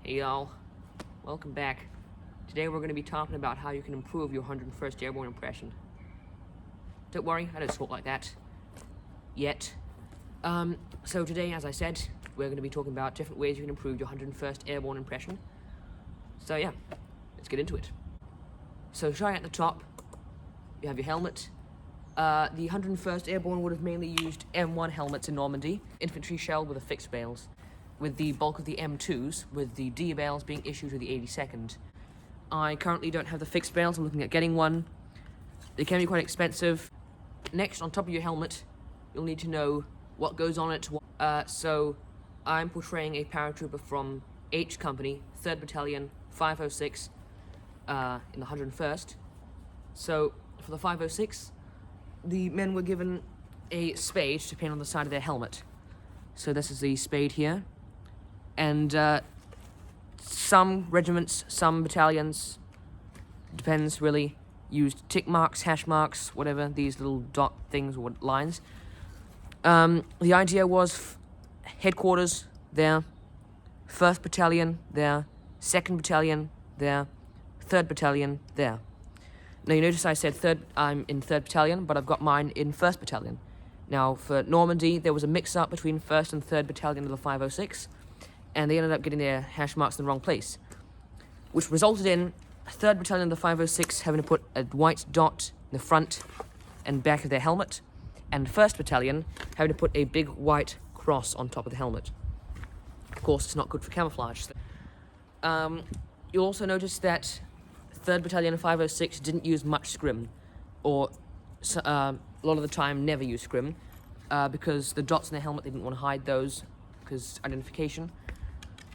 Hey y'all, welcome back. Today we're going to be talking about how you can improve your 101st Airborne impression. Don't worry, I don't talk like that yet. So today, as I said, we're going to be talking about different ways you can improve your 101st Airborne impression. So yeah, let's get into it. So starting at the top, you have your helmet. The 101st Airborne would have mainly used M1 helmets in Normandy, infantry shell with affixed bales, with the bulk of the M2s, with the D bales being issued to the 82nd. I currently don't have the fixed bales, I'm looking at getting one. They can be quite expensive. Next, on top of your helmet, you'll need to know what goes on it. So I'm portraying a paratrooper from H Company, 3rd Battalion, 506, in the 101st. So for the 506, the men were given a spade to pin on the side of their helmet. So this is the spade here. And some regiments, some battalions, depends really, used tick marks, hash marks, whatever, these little dot things or lines. The idea was headquarters there, 1st Battalion there, 2nd Battalion there, 3rd Battalion there. Now you notice I said I'm in 3rd Battalion, but I've got mine in 1st Battalion. Now for Normandy, there was a mix-up between 1st and 3rd Battalion of the 506, and they ended up getting their hash marks in the wrong place, which resulted in 3rd Battalion of the 506 having to put a white dot in the front and back of their helmet, and 1st Battalion having to put a big white cross on top of the helmet. Of course, it's not good for camouflage. You'll also notice that 3rd Battalion of 506 didn't use much scrim, or a lot of the time never used scrim, because the dots in their helmet, they didn't want to hide those, because identification.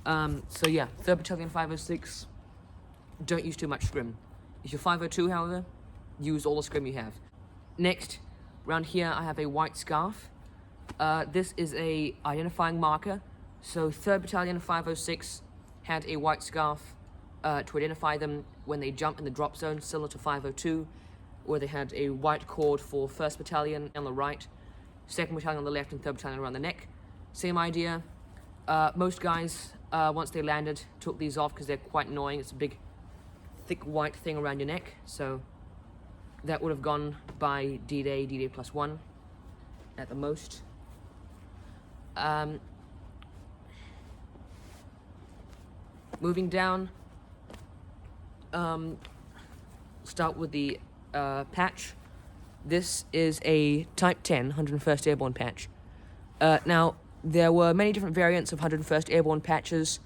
So yeah, 3rd Battalion 506, don't use too much scrim. If you're 502, however, use all the scrim you have. Next, around here I have a white scarf. This is a identifying marker. So 3rd Battalion 506 had a white scarf to identify them when they jump in the drop zone, similar to 502, where they had a white cord for 1st Battalion on the right, 2nd Battalion on the left, and 3rd Battalion around the neck. Same idea. Most guys, once they landed, took these off because they're quite annoying. It's a big, thick white thing around your neck. So that would have gone by D-Day, D-Day +1 at the most. Moving down, start with the patch. This is a Type 10 101st Airborne patch. Now, there were many different variants of 101st Airborne patches.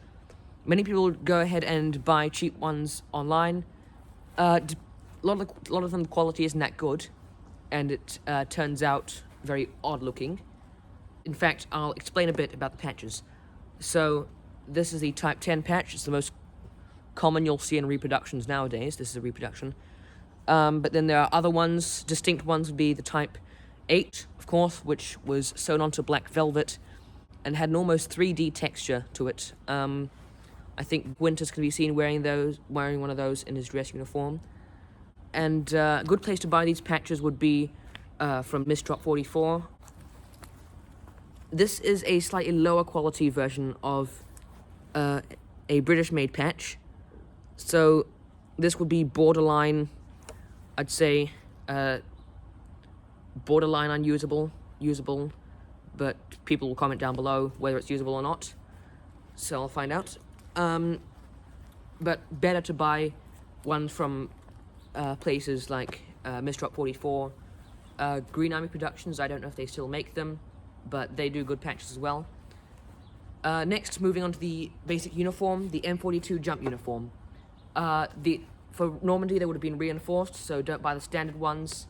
Many people go ahead and buy cheap ones online. A lot of them, the quality isn't that good, and it turns out very odd looking. In fact, I'll explain a bit about the patches. So, this is the Type 10 patch. It's the most common you'll see in reproductions nowadays. This is a reproduction. But then there are other ones. Distinct ones would be the Type 8, of course, which was sewn onto black velvet and had an almost 3D texture to it. I think Winters can be seen wearing one of those in his dress uniform. And a good place to buy these patches would be from WW2. This is a slightly lower quality version of a British-made patch. So this would be borderline, I'd say, borderline unusable, usable, but people will comment down below whether it's usable or not, so I'll find out. But better to buy ones from places like WW2, Green Army Productions. I don't know if they still make them, but they do good patches as well. Next, moving on to the basic uniform, the M42 jump uniform. For Normandy, they would have been reinforced, so don't buy the standard ones.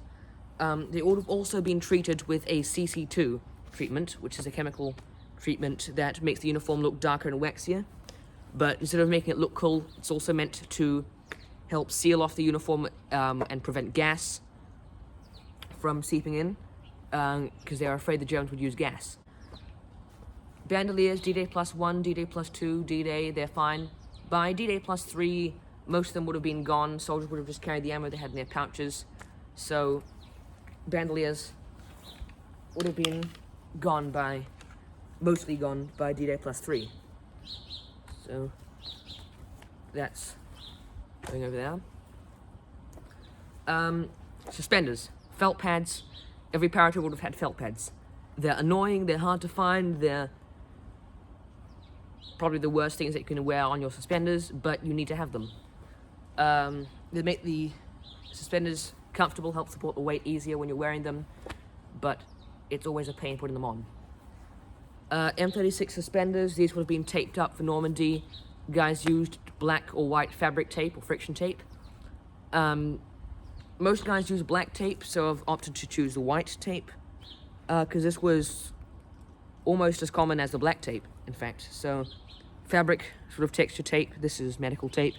They would have also been treated with a CC2 treatment, which is a chemical treatment that makes the uniform look darker and waxier. But instead of making it look cool, it's also meant to help seal off the uniform and prevent gas from seeping in, because they are afraid the Germans would use gas. Bandoliers, D-Day +1, D-Day +2, D-Day, they're fine. By D-Day +3, most of them would have been gone. Soldiers would have just carried the ammo they had in their pouches. So, bandoliers would have been mostly gone by D-Day +3. So, that's going over there. Suspenders, felt pads. Every paratrooper would have had felt pads. They're annoying, they're hard to find, they're probably the worst things that you can wear on your suspenders, but you need to have them. They make the suspenders comfortable, help support the weight easier when you're wearing them, but it's always a pain putting them on. M36 suspenders, these would have been taped up for Normandy. Guys used black or white fabric tape or friction tape. Most guys use black tape, so I've opted to choose the white tape, because this was almost as common as the black tape, in fact. So, fabric, sort of texture tape, this is medical tape.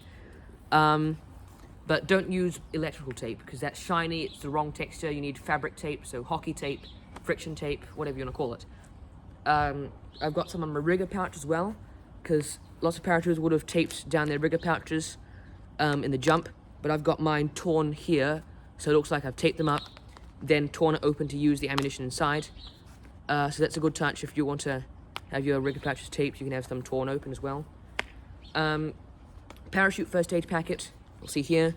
But don't use electrical tape, because that's shiny, it's the wrong texture. You need fabric tape, so hockey tape, friction tape, whatever you want to call it. I've got some on my rigger pouch as well, because lots of paratroopers would have taped down their rigger pouches in the jump, but I've got mine torn here, so it looks like I've taped them up, then torn it open to use the ammunition inside. So that's a good touch. If you want to have your rigger pouches taped, you can have them torn open as well. Parachute first aid packet, you'll see here.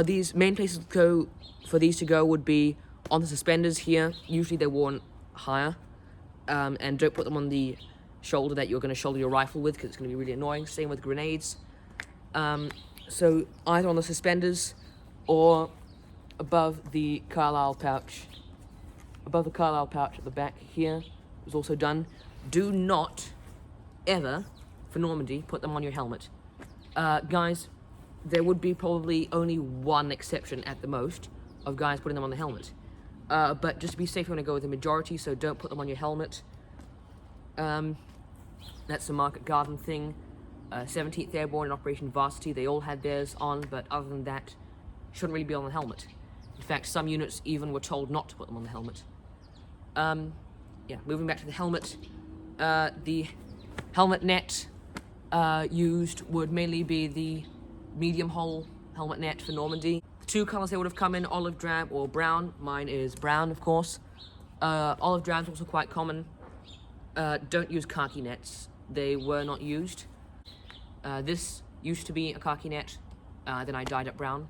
These main places for these to go would be on the suspenders here. Usually they're worn higher, and don't put them on the shoulder that you're going to shoulder your rifle with, because it's going to be really annoying. Same with grenades. So either on the suspenders or above the Carlisle pouch. Above the Carlisle pouch at the back here was also done. Do not ever, for Normandy, put them on your helmet. Guys, there would be probably only one exception at the most of guys putting them on the helmet. But just to be safe, you're going to go with the majority, so don't put them on your helmet. That's the Market Garden thing. 17th Airborne and Operation Varsity, they all had theirs on, but other than that, shouldn't really be on the helmet. In fact, some units even were told not to put them on the helmet. Yeah, moving back to the helmet. The helmet net used would mainly be the medium hole helmet net for Normandy. The two colors they would have come in, olive drab or brown. Mine is brown, of course. Olive drab is also quite common. Don't use khaki nets. They were not used. This used to be a khaki net, then I dyed it brown.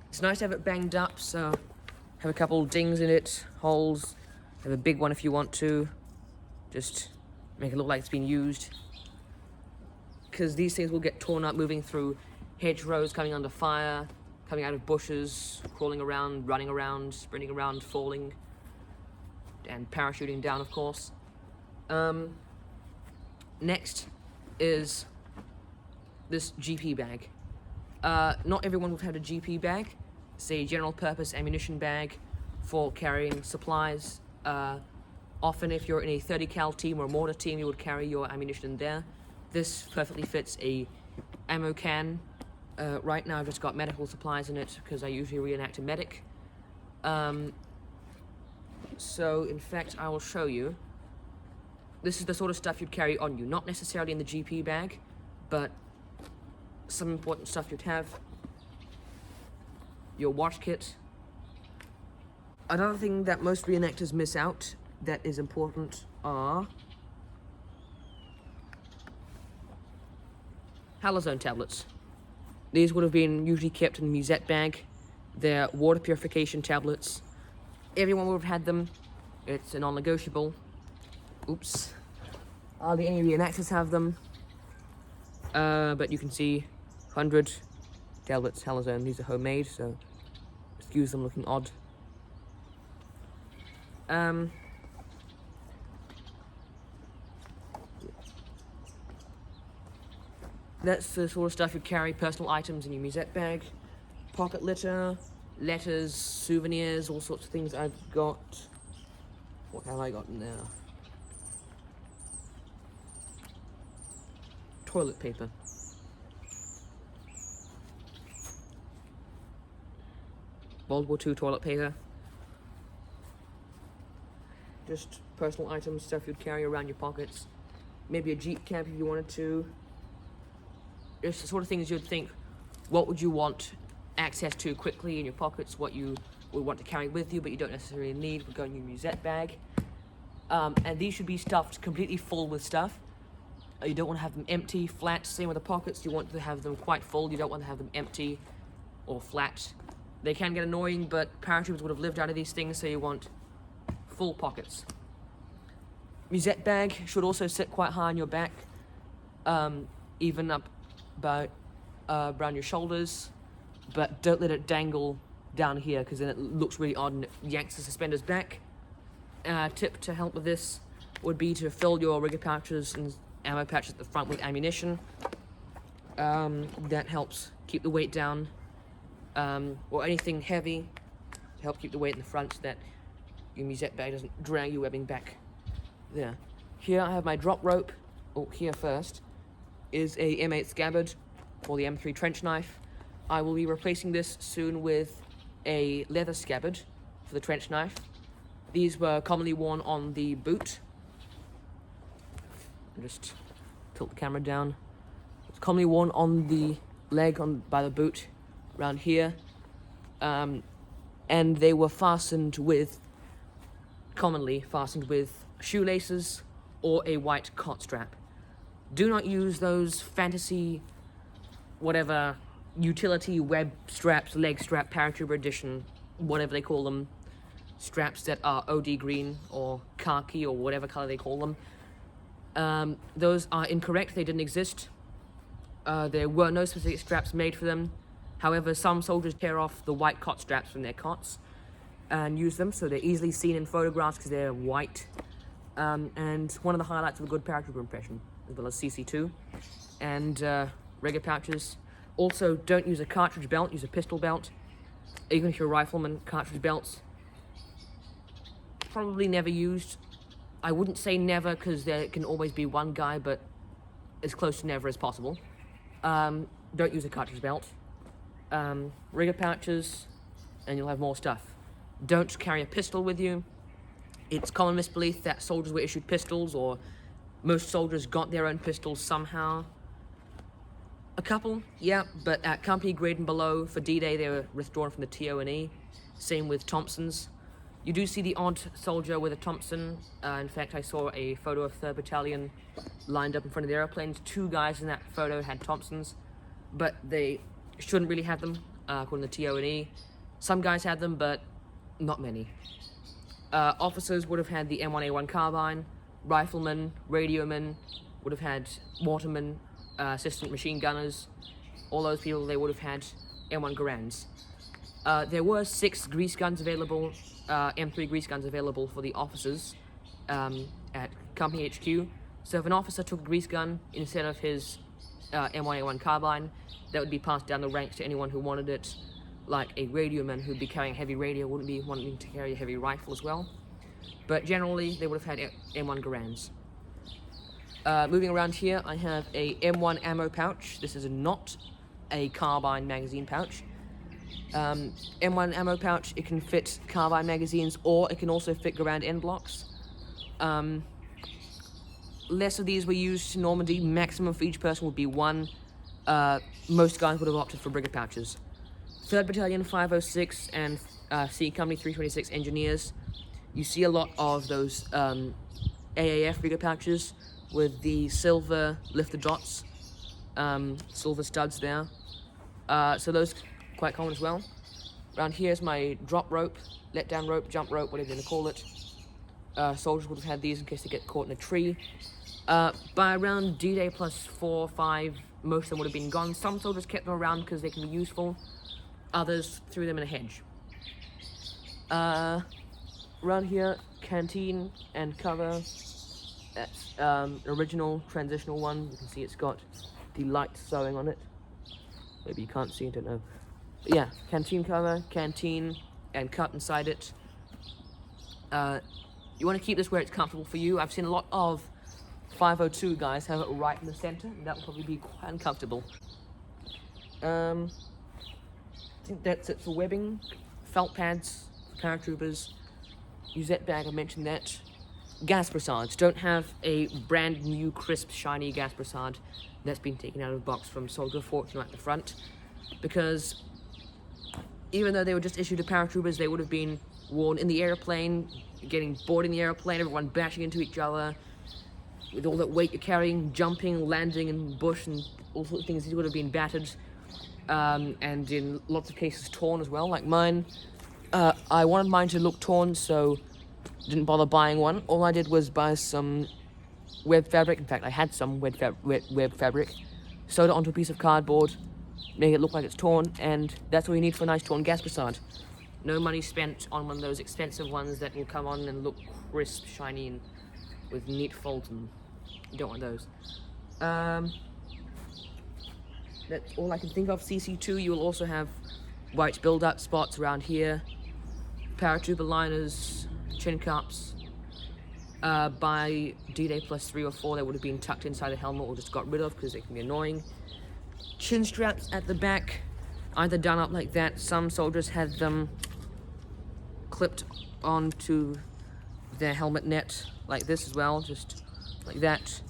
It's nice to have it banged up, so have a couple dings in it, holes. Have a big one if you want to. Just make it look like it's been used. Because these things will get torn up moving through hedgerows, coming under fire, coming out of bushes, crawling around, running around, sprinting around, falling, and parachuting down, of course. Next is this GP bag. Not everyone would have a GP bag. It's a general purpose ammunition bag for carrying supplies. Often if you're in a 30 cal team or a mortar team, you would carry your ammunition in there. This perfectly fits a ammo can. Right now I've just got medical supplies in it because I usually reenact a medic. So in fact I will show you. This is the sort of stuff you'd carry on you, not necessarily in the GP bag, but some important stuff you'd have. Your watch kit. Another thing that most reenactors miss out that is important are halazone tablets. These would have been usually kept in the musette bag. They're water purification tablets. Everyone would have had them. It's a non-negotiable. Oops. Hardly any reenactors have them. But you can see 100 tablets, halazone. These are homemade, so excuse them looking odd. That's the sort of stuff you'd carry, personal items in your musette bag. Pocket litter, letters, souvenirs, all sorts of things I've got. What have I got in there? Toilet paper. World War II toilet paper. Just personal items, stuff you'd carry around your pockets. Maybe a Jeep camp if you wanted to. It's the sort of things you'd think, what would you want access to quickly in your pockets, what you would want to carry with you, but you don't necessarily need, would go in your musette bag. And these should be stuffed completely full with stuff. You don't want to have them empty, flat. Same with the pockets. You want to have them quite full. You don't want to have them empty or flat. They can get annoying, but paratroopers would have lived out of these things, so you want full pockets. Musette bag should also sit quite high on your back, even up about around your shoulders, but don't let it dangle down here because then it looks really odd and it yanks the suspenders back. Tip to help with this would be to fill your rigger pouches and ammo pouches at the front with ammunition. That helps keep the weight down, or anything heavy to help keep the weight in the front so that your musette bag doesn't drag your webbing back there. Here I have my drop rope. Oh, here first is a M8 scabbard or the M3 trench knife. I will be replacing this soon with a leather scabbard for the trench knife. These were commonly worn on the boot. Just tilt the camera down. It's commonly worn on the leg by the boot around here, and they were commonly fastened with shoelaces or a white cot strap. Do not use those fantasy, whatever, utility web straps, leg strap, paratrooper edition, whatever they call them, straps that are OD green or khaki or whatever color they call them. Those are incorrect. They didn't exist. There were no specific straps made for them. However, some soldiers tear off the white cot straps from their cots and use them, so they're easily seen in photographs because they're white. And one of the highlights of a good paratrooper impression, as well as CC2 and rigger pouches. Also, don't use a cartridge belt, use a pistol belt. Even if you're a rifleman, cartridge belts, probably never used. I wouldn't say never because there can always be one guy, but as close to never as possible. Don't use a cartridge belt. Rigger pouches, and you'll have more stuff. Don't carry a pistol with you. It's common misbelief that soldiers were issued pistols, or most soldiers got their own pistols somehow. A couple, yeah, but at company grade and below for D-Day they were withdrawn from the TO&E. Same with Thompsons. You do see the odd soldier with a Thompson. In fact, I saw a photo of 3rd Battalion lined up in front of the airplanes. 2 guys in that photo had Thompsons, but they shouldn't really have them, according to the TO&E. Some guys had them, but not many. Officers would have had the M1A1 carbine. Riflemen, radiomen would have had watermen, assistant machine gunners. All those people, they would have had M1 Garands. There were 6 grease guns available, M3 grease guns available for the officers at company HQ. So if an officer took a grease gun instead of his M1A1 carbine, that would be passed down the ranks to anyone who wanted it. Like a radioman who'd be carrying a heavy radio wouldn't be wanting to carry a heavy rifle as well. But generally, they would have had M1 Garands. Moving around here, I have a M1 ammo pouch. This is not a carbine magazine pouch. M1 ammo pouch, it can fit carbine magazines, or it can also fit Garand end blocks. Less of these were used in Normandy. Maximum for each person would be 1. Most guys would have opted for brigade pouches. 3rd Battalion 506 and C Company 326 engineers, you see a lot of those AAF brigade pouches with the silver lifter dots, silver studs there. So those quite common as well. Around here is my drop rope, let down rope, jump rope, whatever you're gonna call it. Soldiers would have had these in case they get caught in a tree. By around D-Day plus 4 or 5, most of them would have been gone. Some soldiers kept them around because they can be useful. Others threw them in a hedge. Around here, canteen and cover. That's original transitional one. You can see it's got the light sewing on it. Maybe you can't see, I don't know. But yeah, canteen cover, canteen, and cut inside it. You want to keep this where it's comfortable for you. I've seen a lot of 502 guys have it right in the center, and that will probably be quite uncomfortable. I think that's it for webbing. Felt pads, paratroopers. Musette bag, I mentioned that. Gas brassards. Don't have a brand new, crisp, shiny gas brassard that's been taken out of the box from Soldier Fortune at the front. Because even though they were just issued to paratroopers, they would have been worn in the airplane, getting bored in the airplane, everyone bashing into each other. with all that weight you're carrying, jumping, landing in bush and all sorts of things, these would have been battered, and in lots of cases torn as well, like mine. I wanted mine to look torn, so didn't bother buying one. All I did was buy some web fabric. In fact, I had some web fabric, sewed it onto a piece of cardboard, make it look like it's torn, and that's all you need for a nice torn gas brassard. No money spent on one of those expensive ones that will come on and look crisp, shiny, and with neat folds, and you don't want those. That's all I can think of. CC2, you will also have white build-up spots around here, paratrooper liners, chin cups. By D-Day plus 3 or 4, they would have been tucked inside the helmet or just got rid of because they can be annoying. Chin straps at the back, either done up like that. Some soldiers had them clipped onto their helmet net like this as well, just like that.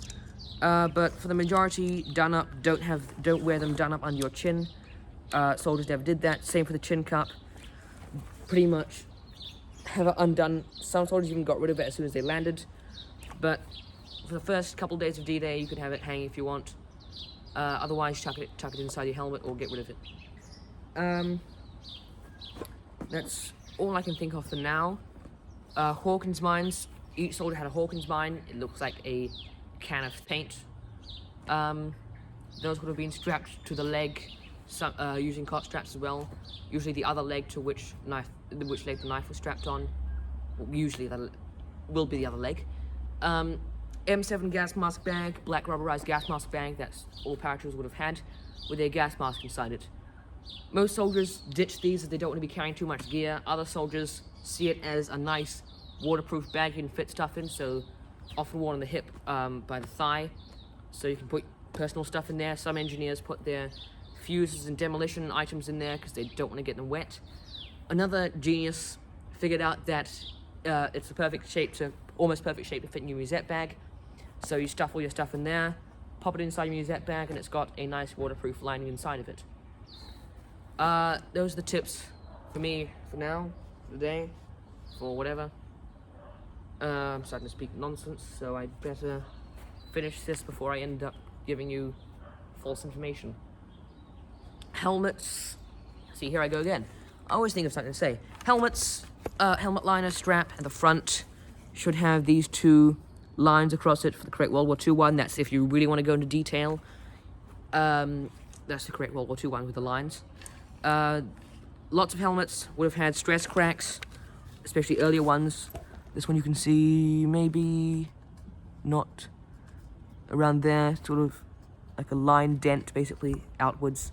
But for the majority, done up. Don't wear them done up under your chin. Soldiers never did that. Same for the chin cup. Pretty much have it undone. Some soldiers even got rid of it as soon as they landed. But for the first couple days of D-Day, you could have it hanging if you want. Otherwise, tuck it inside your helmet or get rid of it. That's all I can think of for now. Hawkins mines. Each soldier had a Hawkins mine. It looks like a can of paint. Those would have been strapped to the leg, using cot straps as well. Usually the other leg to which leg the knife was strapped on. Well, usually that will be the other leg. M7 gas mask bag, black rubberized gas mask bag. That's all paratroopers would have had, with their gas mask inside it. Most soldiers ditch these as they don't want to be carrying too much gear. Other soldiers see it as a nice waterproof bag you can fit stuff in, so often worn on the hip by the thigh, so you can put personal stuff in there. Some engineers put their fuses and demolition items in there because they don't want to get them wet. Another genius figured out that it's the almost perfect shape to fit in your musette bag. So you stuff all your stuff in there, pop it inside your musette bag, and it's got a nice waterproof lining inside of it. Those are the tips for me for now, for the day, for whatever. I'm starting to speak nonsense, so I'd better finish this before I end up giving you false information. Helmets. See, here I go again. I always think of something to say. Helmets, helmet liner strap at the front should have these two lines across it for the correct World War II one. That's if you really want to go into detail. That's the correct World War II one with the lines. Lots of helmets would have had stress cracks, especially earlier ones. This one you can see maybe not around there, sort of like a line dent basically outwards.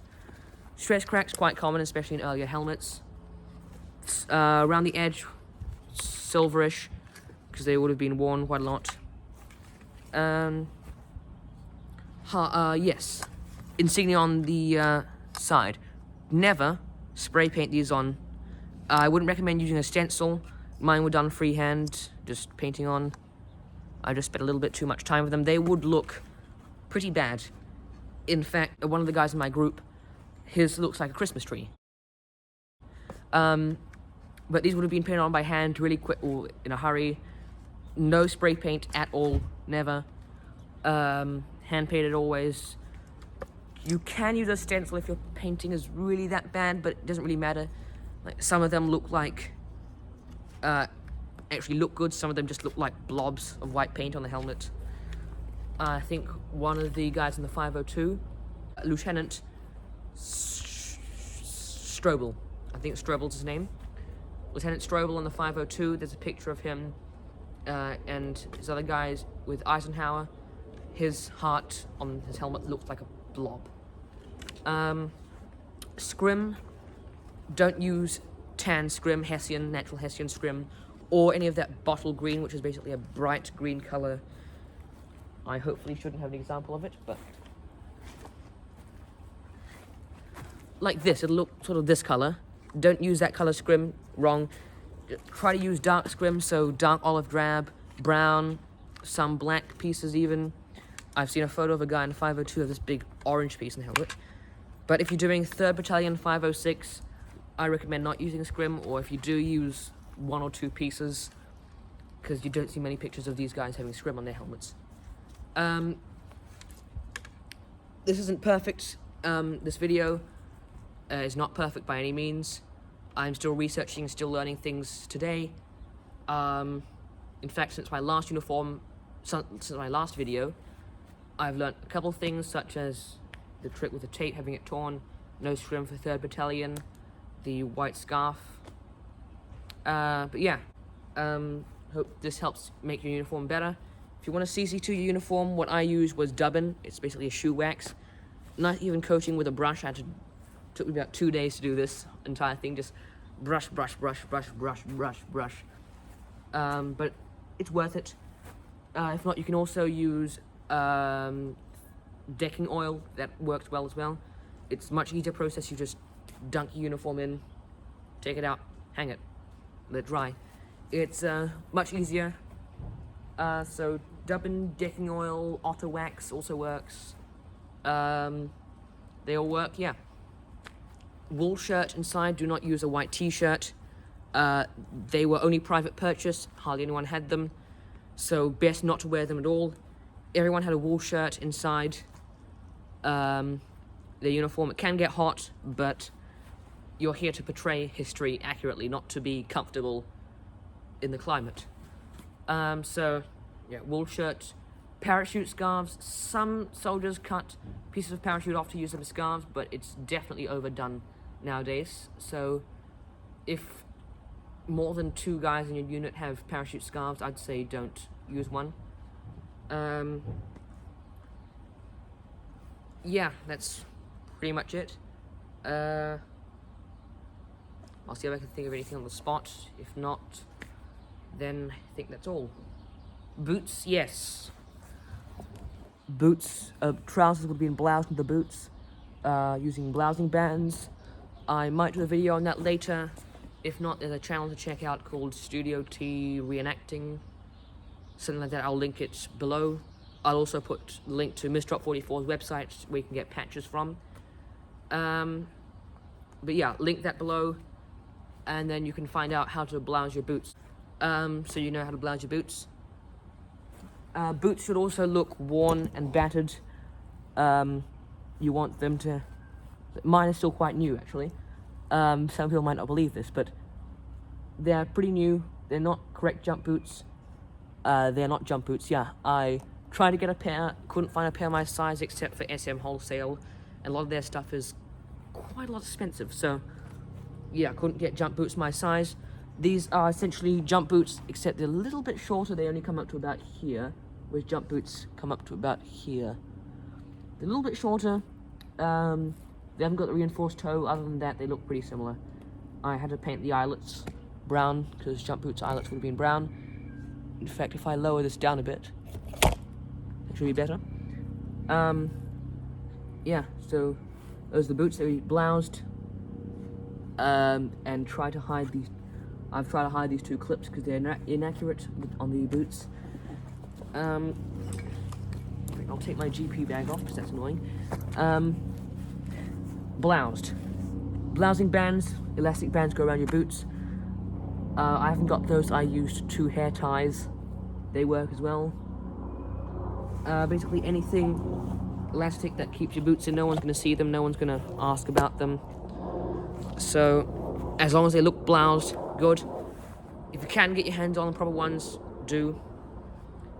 Stress cracks quite common, especially in earlier helmets. Around the edge, silverish, because they would have been worn quite a lot. Yes, insignia on the side. Never spray paint these on. I wouldn't recommend using a stencil. Mine were done freehand, just painting on. I just spent a little bit too much time with them. They would look pretty bad. In fact, one of the guys in my group, his looks like a Christmas tree. But these would have been painted on by hand really quick or in a hurry. No spray paint at all, never. Hand painted always. You can use a stencil if your painting is really that bad, but it doesn't really matter. Like, some of them look like actually look good. Some of them just look like blobs of white paint on the helmet. I think one of the guys in the 502, Lieutenant Strobel, I think Strobel's his name. Lieutenant Strobel on the 502, there's a picture of him and his other guys with Eisenhower. His heart on his helmet looks like a blob. Scrim, don't use tan scrim, Hessian, natural Hessian scrim, or any of that bottle green, which is basically a bright green color. I hopefully shouldn't have an example of it, but like this, it'll look sort of this color. Don't use that color scrim, wrong. Try to use dark scrim, so dark olive drab, brown, some black pieces even. I've seen a photo of a guy in 502 of this big orange piece in the helmet. But if you're doing 3rd Battalion 506, I recommend not using scrim, or if you do, use 1 or 2 pieces, because you don't see many pictures of these guys having scrim on their helmets. This isn't perfect. This video is not perfect by any means. I'm still researching, still learning things today. In fact, since my last video, I've learnt a couple things, such as the trick with the tape, having it torn, no scrim for 3rd Battalion, the white scarf. But yeah, hope this helps make your uniform better. If you want to CC2 your uniform, what I used was dubbing. It's basically a shoe wax. Not even coating with a brush. Took me about 2 days to do this entire thing. Just brush. But it's worth it. If not, you can also use decking oil. That works well as well. It's much easier process. You just dunk your uniform in, take it out, hang it, let it dry. It's much easier. So dubbing, decking oil, auto wax also works. They all work, yeah. Wool shirt inside, do not use a white t-shirt. They were only private purchase, hardly anyone had them, so best not to wear them at all. Everyone had a wool shirt inside their uniform. It can get hot, but you're here to portray history accurately, not to be comfortable in the climate. So, yeah, wool shirt. Parachute scarves. Some soldiers cut pieces of parachute off to use them as scarves, but it's definitely overdone nowadays. So, if more than 2 guys in your unit have parachute scarves, I'd say don't use one. Yeah, that's pretty much it. I'll see if I can think of anything on the spot. If not, then I think that's all. Boots, yes. Boots, trousers would be bloused with the boots, using blousing bands. I might do a video on that later. If not, there's a channel to check out called Studio T Reenacting. Something like that, I'll link it below. I'll also put a link to Mistrop44's website where you can get patches from. But yeah, link that below, and then you can find out how to blouse your boots. So you know how to blouse your boots. Boots should also look worn and battered. You want them to... Mine is still quite new, actually. Some people might not believe this, but they're pretty new. They're not correct jump boots. They're not jump boots, yeah. I tried to get a pair, couldn't find a pair my size except for SM Wholesale, and a lot of their stuff is quite a lot expensive, so yeah, couldn't get jump boots my size. These are essentially jump boots, except they're a little bit shorter. They only come up to about here, whereas jump boots come up to about here. They're a little bit shorter. They haven't got the reinforced toe. Other than that, they look pretty similar. I had to paint the eyelets brown, because jump boots' eyelets would have been brown. In fact, if I lower this down a bit, it should be better. Yeah, so those are the boots. They bloused, and try to hide these. I've tried to hide these 2 clips because they're inaccurate on the boots. I'll take my GP bag off because that's annoying. Bloused. Blousing bands, elastic bands go around your boots. I haven't got those. I used 2 hair ties. They work as well. Basically anything elastic that keeps your boots in. No one's going to see them. No one's going to ask about them. So, as long as they look bloused, good. If you can get your hands on the proper ones, do.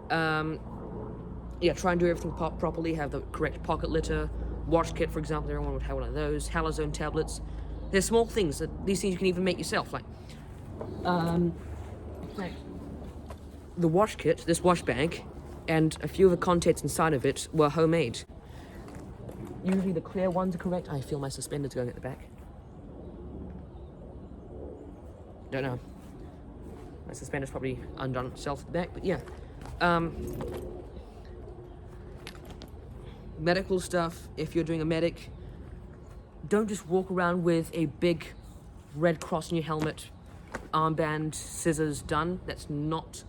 Yeah, try and do everything properly. Have the correct pocket litter. Watch kit, for example, everyone would have one of those. Halazone tablets. They're small things. These things you can even make yourself. Like the wash kit, this wash bag, and a few of the contents inside of it were homemade. Usually the clear ones are correct. I feel my suspenders going at the back. Don't know. My suspender's probably undone itself at the back, but yeah. Medical stuff, if you're doing a medic, don't just walk around with a big red cross in your helmet, armband, scissors, done. That's not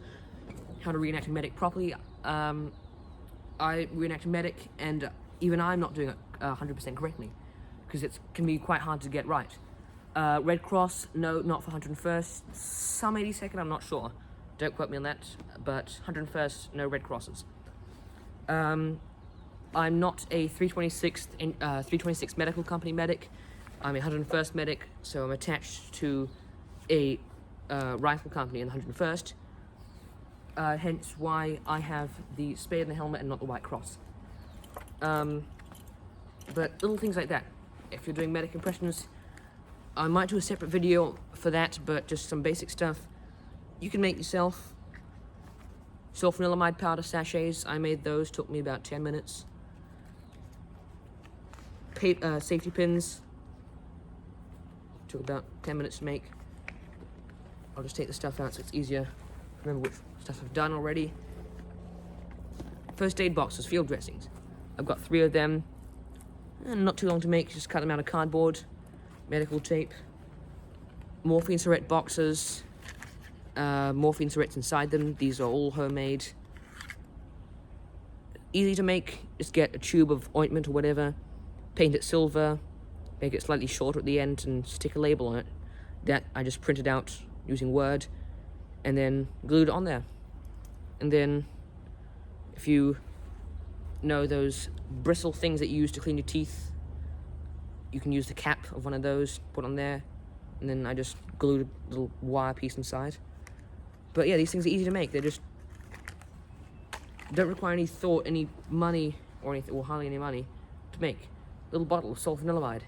how to reenact a medic properly. I reenact a medic, and even I'm not doing it 100% correctly, because it can be quite hard to get right. Red Cross, no, not for 101st. Some 82nd, I'm not sure. Don't quote me on that, but 101st, no Red Crosses. I'm not a 326 medical company medic. I'm a 101st medic, so I'm attached to a rifle company in the 101st. Hence why I have the spade and the helmet and not the white cross. But little things like that. If you're doing medic impressions, I might do a separate video for that, but just some basic stuff you can make yourself. Sulfanilamide powder sachets, I made those, took me about 10 minutes. Safety pins, took about 10 minutes to make. I'll just take the stuff out so it's easier to remember which stuff I've done already. First aid boxes, field dressings. I've got 3 of them, and not too long to make, just cut them out of cardboard. Medical tape. Morphine syringe boxes. Morphine syringe inside them. These are all homemade. Easy to make. Just get a tube of ointment or whatever, paint it silver, make it slightly shorter at the end, and stick a label on it. That I just printed out using Word, and then glued it on there. And then, if you know those bristle things that you use to clean your teeth, you can use the cap of one of those, put on there, and then I just glued a little wire piece inside. But yeah, these things are easy to make. They just don't require any thought, any money, or anything, or hardly any money to make. Little bottle of sulfanilamide.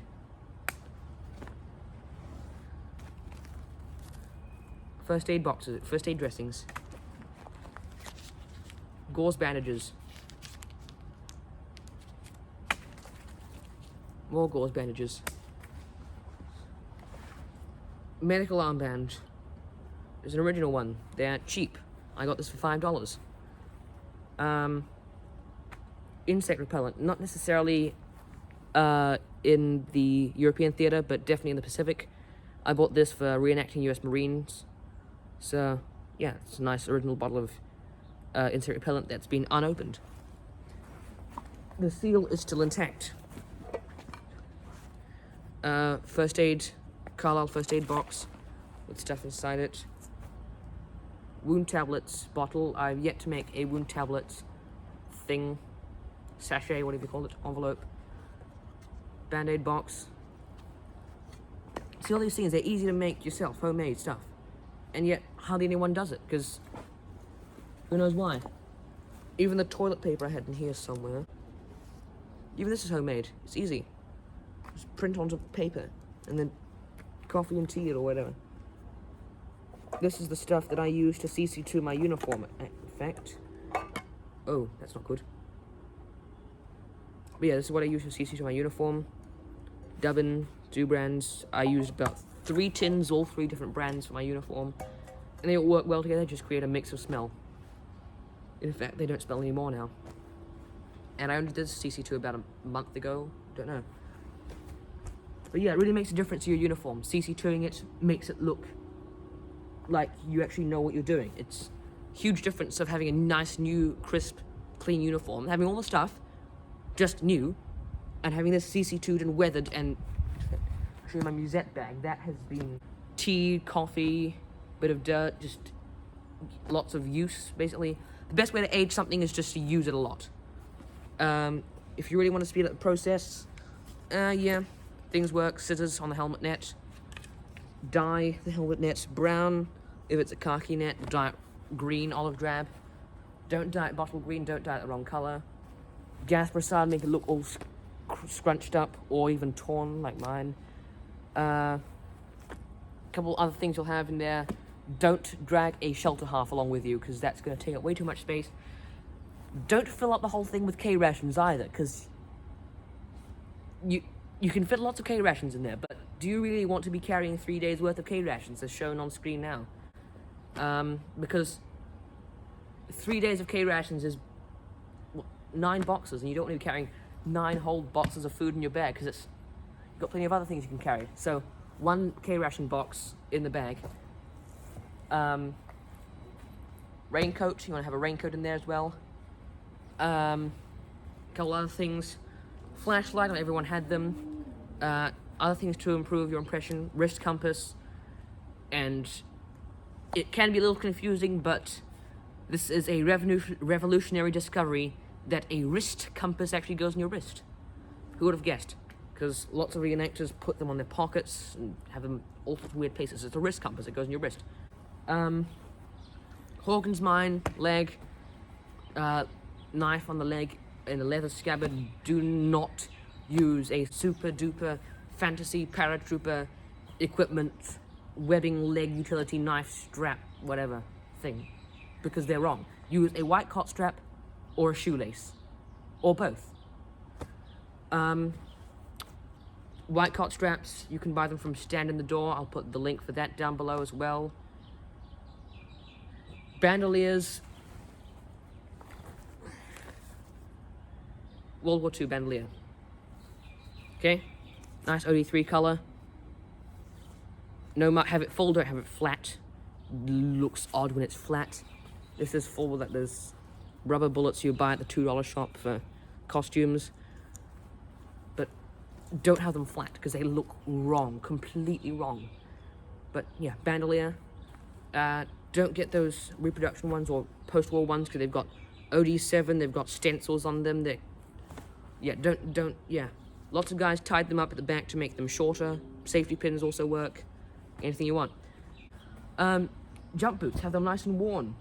First aid boxes, first aid dressings. Gauze bandages. More gauze bandages. Medical armband. There's an original one. They're cheap. I got this for $5. Insect repellent. Not necessarily in the European theater, but definitely in the Pacific. I bought this for reenacting US Marines. So, yeah, it's a nice original bottle of insect repellent that's been unopened. The seal is still intact. First aid, Carlisle first aid box with stuff inside it. Wound tablets bottle. I've yet to make a wound tablets thing, sachet, whatever you call it, envelope. Band-aid box. See, all these things, they're easy to make yourself, homemade stuff. And yet, hardly anyone does it, because who knows why. Even the toilet paper I had in here somewhere. Even this is homemade. It's easy. Just print onto paper, and then coffee and tea or whatever. This is the stuff that I use to CC2 my uniform, in fact. Oh, that's not good. But yeah, this is what I use to CC2 my uniform. Dubbin, 2 brands. I used about 3 tins, all 3 different brands for my uniform. And they all work well together, just create a mix of smell. In fact, they don't smell anymore now. And I only did CC2 about a month ago. Don't know. But yeah, it really makes a difference to your uniform. CC2ing it makes it look like you actually know what you're doing. It's a huge difference of having a nice, new, crisp, clean uniform, having all the stuff just new, and having this CC2'd and weathered, and show you my musette bag. That has been tea, coffee, bit of dirt, just lots of use, basically. The best way to age something is just to use it a lot. If you really want to speed up the process, yeah, things work. Scissors on the helmet net. Dye the helmet net brown. If it's a khaki net, dye it green, olive drab. Don't dye it bottle green, don't dye it the wrong color. Gas prasad, make it look all scrunched up or even torn like mine. Couple other things you'll have in there. Don't drag a shelter half along with you, because that's going to take up way too much space. Don't fill up the whole thing with K rations either, because you can fit lots of K rations in there, but do you really want to be carrying 3 days worth of K rations as shown on screen now? Because 3 days of K rations is 9 boxes, and you don't want to be carrying 9 whole boxes of food in your bag, because you've got plenty of other things you can carry. So 1 K ration box in the bag. Raincoat, you want to have a raincoat in there as well. Couple other things. Flashlight, not everyone had them. Other things to improve your impression. Wrist compass. And it can be a little confusing, but this is a revolutionary discovery that a wrist compass actually goes in your wrist. Who would have guessed? Because lots of reenactors put them on their pockets and have them all sorts of weird places. It's a wrist compass that goes in your wrist. Hawkins mine, leg, knife on the leg in a leather scabbard. Do not use a super duper fantasy paratrooper equipment webbing leg utility knife strap whatever thing, because they're wrong. Use a white cot strap or a shoelace, or both. White cot straps, you can buy them from Stand in the Door. I'll put the link for that down below as well. Bandoliers, World War II bandolier. Okay, nice OD3 color. No, have it full, don't have it flat. Looks odd when it's flat. This is full, that there's rubber bullets you buy at the $2 shop for costumes. But don't have them flat because they look wrong, completely wrong. But yeah, bandolier. Don't get those reproduction ones or post-war ones because they've got OD7, they've got stencils on them. Yeah. Lots of guys tied them up at the back to make them shorter. Safety pins also work. Anything you want. Jump boots, have them nice and worn.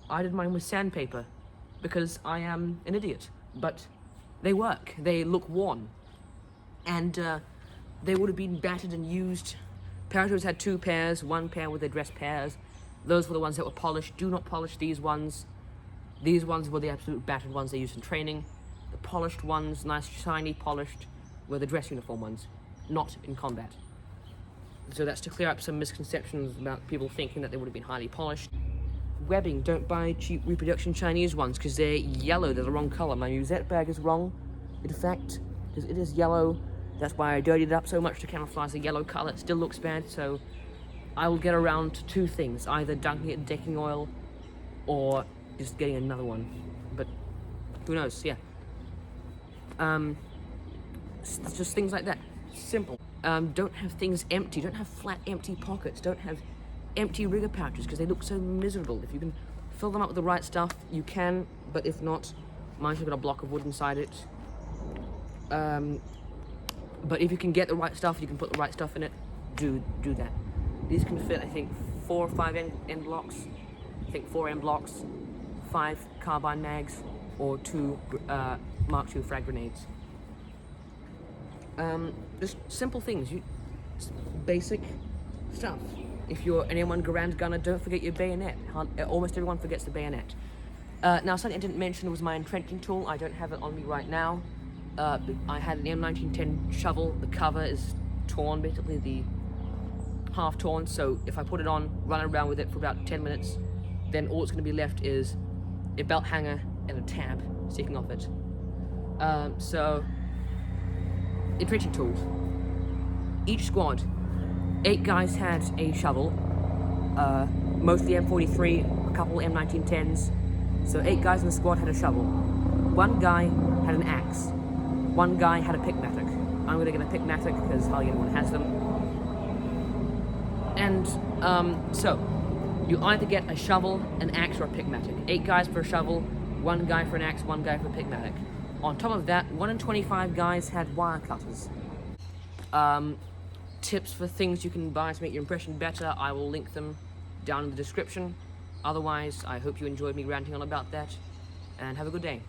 I did mine with sandpaper because I am an idiot, but they work. They look worn. And they would have been battered and used. Paratroopers had 2 pairs, 1 pair with their dress pairs. Those were the ones that were polished. Do not polish these ones. These ones were the absolute battered ones they used in training. The polished ones, nice shiny polished, were the dress uniform ones, not in combat. So that's to clear up some misconceptions about people thinking that they would have been highly polished. Webbing, don't buy cheap reproduction Chinese ones because they're yellow, they're the wrong color. My musette bag is wrong, in fact, because it is yellow. That's why I dirtied it up so much to camouflage the yellow color. It still looks bad, so I will get around to 2 things, either dunking it in decking oil or just getting another one. But who knows, yeah. It's just things like that, simple. Don't have things empty, don't have flat empty pockets, don't have empty rigger pouches because they look so miserable. If you can fill them up with the right stuff, you can, but if not, mine's got a block of wood inside it. But if you can get the right stuff, you can put the right stuff in it, do that. These can fit, I think, 4 or 5 end blocks. I think 4 end blocks, 5 carbine mags, or 2 Mark II frag grenades. Just simple things, basic stuff. If you're an M1 Garand gunner, don't forget your bayonet. Almost everyone forgets the bayonet. Now, something I didn't mention was my entrenching tool. I don't have it on me right now. I had an M1910 shovel. The cover is torn, basically the half torn, so if I put it on, run around with it for about 10 minutes, then all it's going to be left is a belt hanger and a tab sticking off it. So, entrenching tools. Each squad, 8 guys had a shovel, mostly M43, a couple M1910s, so 8 guys in the squad had a shovel. 1 guy had an axe. 1 guy had a pickmatic. I'm going to get a pickmatic because hardly anyone has them. And so, you either get a shovel, an axe, or a pickmatic. 8 guys for a shovel, 1 guy for an axe, 1 guy for a pickmatic. On top of that, 1 in 25 guys had wire cutters. Tips for things you can buy to make your impression better, I will link them down in the description. Otherwise, I hope you enjoyed me ranting on about that, and have a good day.